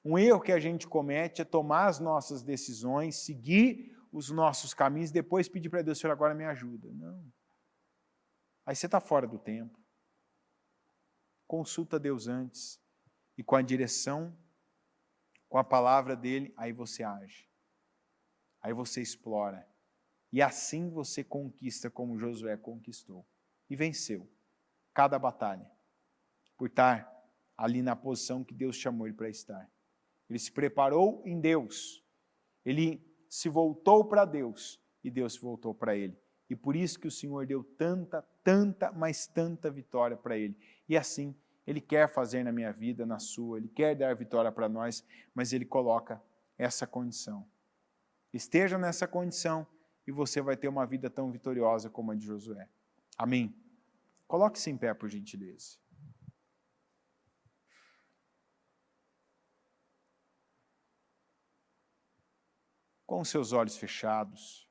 A: Um erro que a gente comete é tomar as nossas decisões, seguir os nossos caminhos, depois pedir para Deus, Senhor, agora me ajuda. Não. Aí você está fora do tempo. Consulta Deus antes. E com a direção, com a palavra dele, aí você age. Aí você explora. E assim você conquista como Josué conquistou. E venceu cada batalha. Por estar ali na posição que Deus chamou ele para estar. Ele se preparou em Deus. Ele se voltou para Deus. E Deus se voltou para ele. E por isso que o Senhor deu mas tanta vitória para ele. E assim, Ele quer fazer na minha vida, na sua. Ele quer dar vitória para nós, mas Ele coloca essa condição. Esteja nessa condição e você vai ter uma vida tão vitoriosa como a de Josué. Amém? Coloque-se em pé, por gentileza. Com os seus olhos fechados.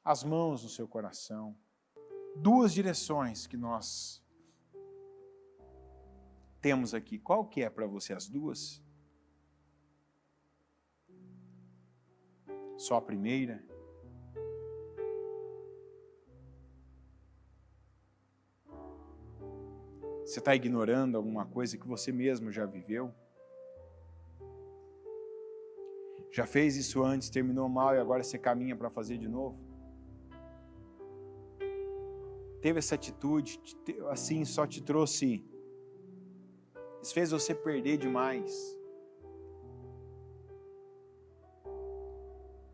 A: As mãos no seu coração. Duas direções que nós temos aqui. Qual que é para você as duas? Só a primeira? Você está ignorando alguma coisa que você mesmo já viveu? Já fez isso antes, terminou mal e agora você caminha para fazer de novo? Teve essa atitude, assim, só te trouxe, isso fez você perder demais.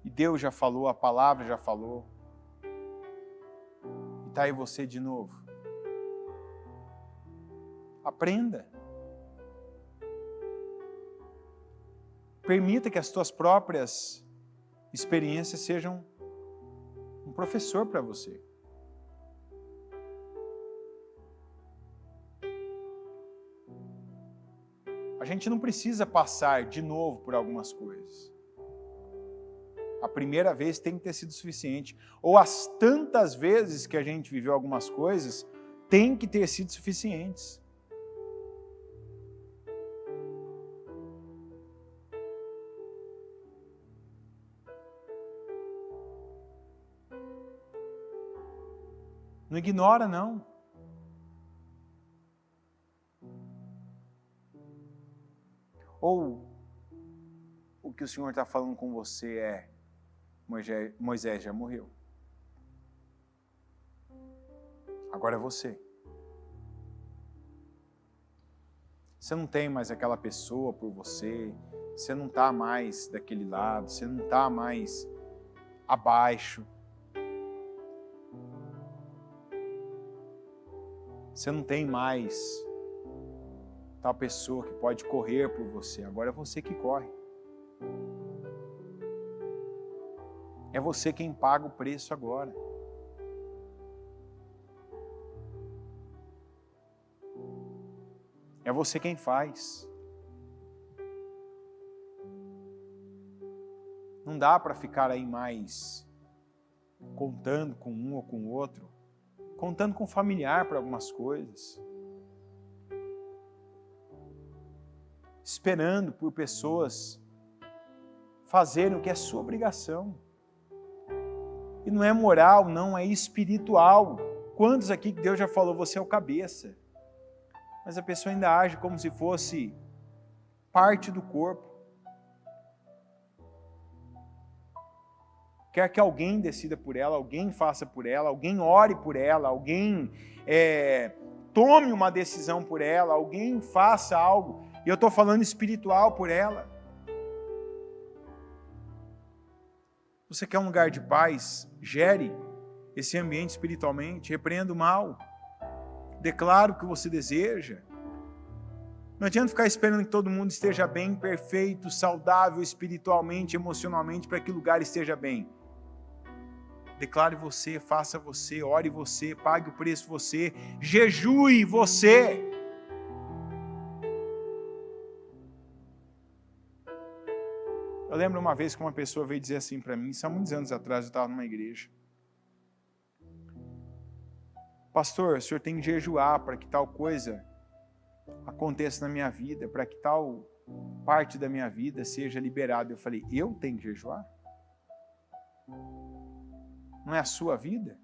A: E Deus já falou, a palavra já falou. E está aí você de novo. Aprenda. Permita que as tuas próprias experiências sejam um professor para você. A gente não precisa passar de novo por algumas coisas. A primeira vez tem que ter sido suficiente. Ou as tantas vezes que a gente viveu algumas coisas, tem que ter sido suficientes. Não ignora, não. Ou o que o Senhor está falando com você é: Moisés já morreu. Agora é você. Você não tem mais aquela pessoa por você, você não está mais daquele lado, você não está mais abaixo. Você não tem mais tal pessoa que pode correr por você, agora é você que corre. É você quem paga o preço agora. É você quem faz. Não dá para ficar aí mais contando com um ou com o outro, contando com o familiar para algumas coisas, esperando por pessoas fazerem o que é sua obrigação. E não é moral, não, é espiritual. Quantos aqui que Deus já falou, você é o cabeça? Mas a pessoa ainda age como se fosse parte do corpo. Quer que alguém decida por ela, alguém faça por ela, alguém ore por ela, alguém tome uma decisão por ela, alguém faça algo. E eu estou falando espiritual por ela. Você quer um lugar de paz? Gere esse ambiente espiritualmente, repreenda o mal. Declara o que você deseja. Não adianta ficar esperando que todo mundo esteja bem, perfeito, saudável, espiritualmente, emocionalmente, para que o lugar esteja bem. Declare você, faça você, ore você, pague o preço você, jejue você. Eu lembro uma vez que uma pessoa veio dizer assim para mim, isso há muitos anos atrás, eu estava numa igreja. Pastor, o senhor tem que jejuar para que tal coisa aconteça na minha vida, para que tal parte da minha vida seja liberada. Eu falei, eu tenho que jejuar? Não é a sua vida?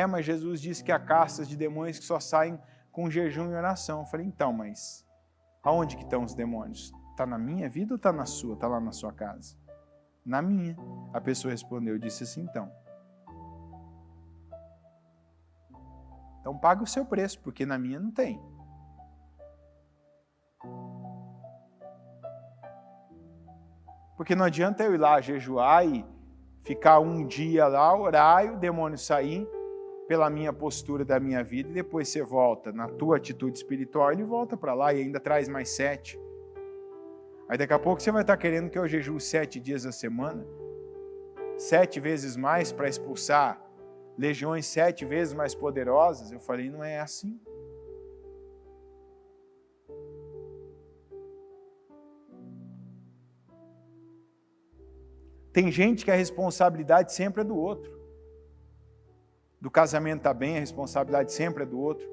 A: Mas Jesus disse que há castas de demônios que só saem com jejum e oração. Eu falei, então, mas aonde que estão os demônios? Está na minha vida ou está na sua? Está lá na sua casa? Na minha. A pessoa respondeu, disse assim, então pague o seu preço, porque na minha não tem. Porque não adianta eu ir lá jejuar e ficar um dia lá, orar e o demônio sair pela minha postura da minha vida e depois você volta na tua atitude espiritual, ele volta para lá e ainda traz mais 7. Aí daqui a pouco você vai estar querendo que eu jejue 7 dias a semana, 7 vezes mais para expulsar legiões 7 vezes mais poderosas. Eu falei, não é assim. Tem gente que a responsabilidade sempre é do outro. Do casamento está bem, a responsabilidade sempre é do outro.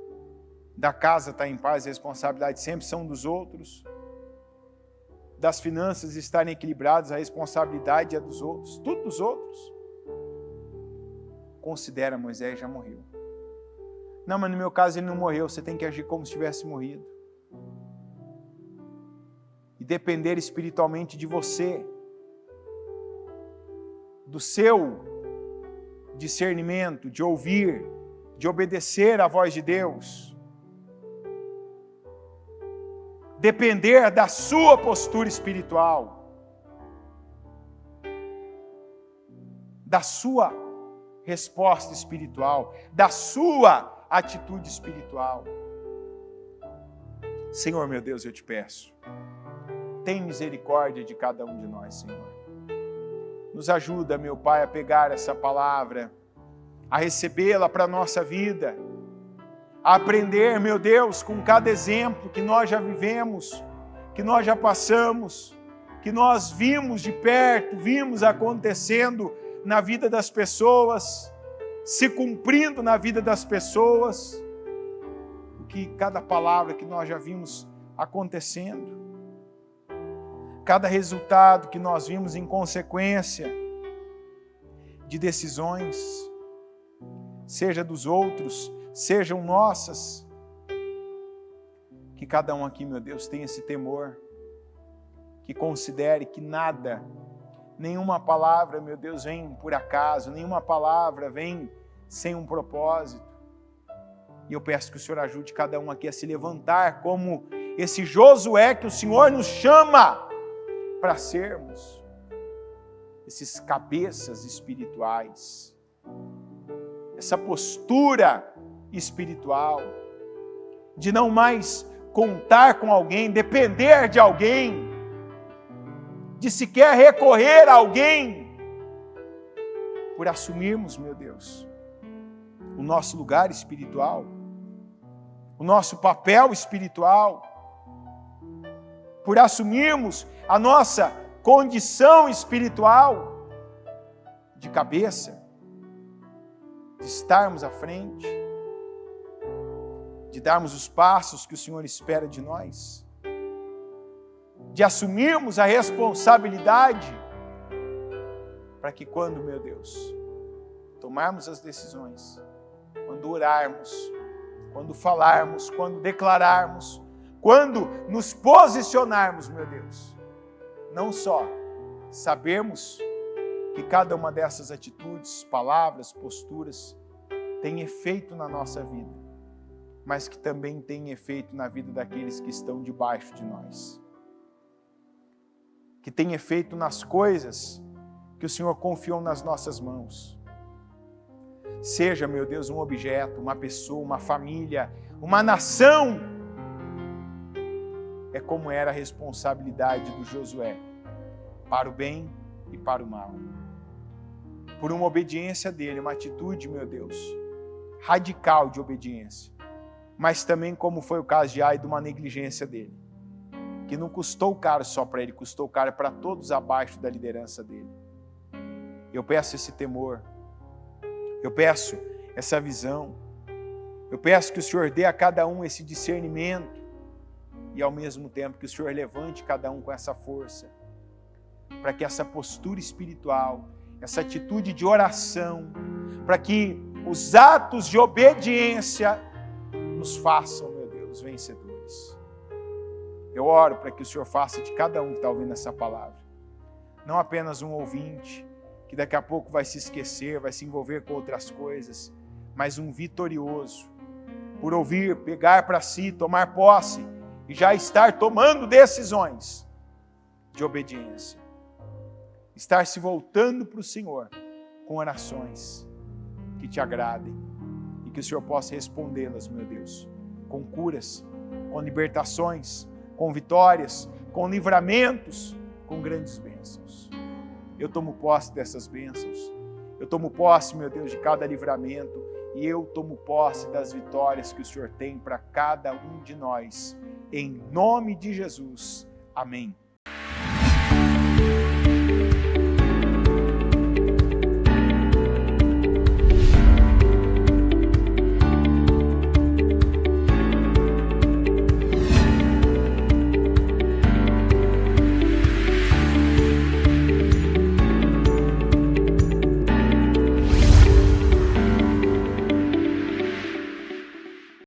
A: Da casa está em paz, a responsabilidade sempre são dos outros. Das finanças estarem equilibradas, a responsabilidade é dos outros. Tudo dos outros. Considera, Moisés já morreu. Não, mas no meu caso ele não morreu, você tem que agir como se tivesse morrido. E depender espiritualmente de você, do seu discernimento, de ouvir, de obedecer à voz de Deus. Depender da sua postura espiritual, da sua resposta espiritual, da sua atitude espiritual. Senhor, meu Deus, eu te peço, tem misericórdia de cada um de nós, Senhor. Nos ajuda, meu Pai, a pegar essa palavra, a recebê-la para a nossa vida, a aprender, meu Deus, com cada exemplo que nós já vivemos, que nós já passamos, que nós vimos de perto, vimos acontecendo na vida das pessoas, se cumprindo na vida das pessoas, que cada palavra que nós já vimos acontecendo, cada resultado que nós vimos em consequência de decisões, seja dos outros, sejam nossas, Que cada um aqui, meu Deus, tenha esse temor, que considere que nada, nenhuma palavra, meu Deus, vem por acaso, nenhuma palavra vem sem um propósito. E eu peço que o Senhor ajude cada um aqui a se levantar como esse Josué que o Senhor nos chama para sermos esses cabeças espirituais, essa postura espiritual, de não mais contar com alguém, depender de alguém, de sequer recorrer a alguém, por assumirmos, meu Deus, o nosso lugar espiritual, o nosso papel espiritual, por assumirmos a nossa condição espiritual de cabeça, de estarmos à frente, de darmos os passos que o Senhor espera de nós, de assumirmos a responsabilidade, para que quando, meu Deus, tomarmos as decisões, quando orarmos, quando falarmos, quando declararmos, quando nos posicionarmos, meu Deus, não só sabermos que cada uma dessas atitudes, palavras, posturas, tem efeito na nossa vida, mas que também tem efeito na vida daqueles que estão debaixo de nós. Que tem efeito nas coisas que o Senhor confiou nas nossas mãos. Seja, meu Deus, um objeto, uma pessoa, uma família, uma nação. É como era a responsabilidade do Josué, para o bem e para o mal. Por uma obediência dele, uma atitude, meu Deus, radical de obediência. Mas também como foi o caso de Ai, de uma negligência dele, que não custou caro só para ele, custou caro para todos abaixo da liderança dele. Eu peço esse temor, eu peço essa visão, eu peço que o Senhor dê a cada um esse discernimento e ao mesmo tempo que o Senhor levante cada um com essa força, para que essa postura espiritual, essa atitude de oração, para que os atos de obediência nos façam, meu Deus, vencedores. Eu oro para que o Senhor faça de cada um que está ouvindo essa palavra, não apenas um ouvinte, que daqui a pouco vai se esquecer, vai se envolver com outras coisas, mas um vitorioso, por ouvir, pegar para si, tomar posse e já estar tomando decisões de obediência. Estar se voltando para o Senhor com orações que te agradem e que o Senhor possa respondê-las, meu Deus, com curas, com libertações, com vitórias, com livramentos, com grandes bênçãos. Eu tomo posse dessas bênçãos, eu tomo posse, meu Deus, de cada livramento e eu tomo posse das vitórias que o Senhor tem para cada um de nós. Em nome de Jesus. Amém.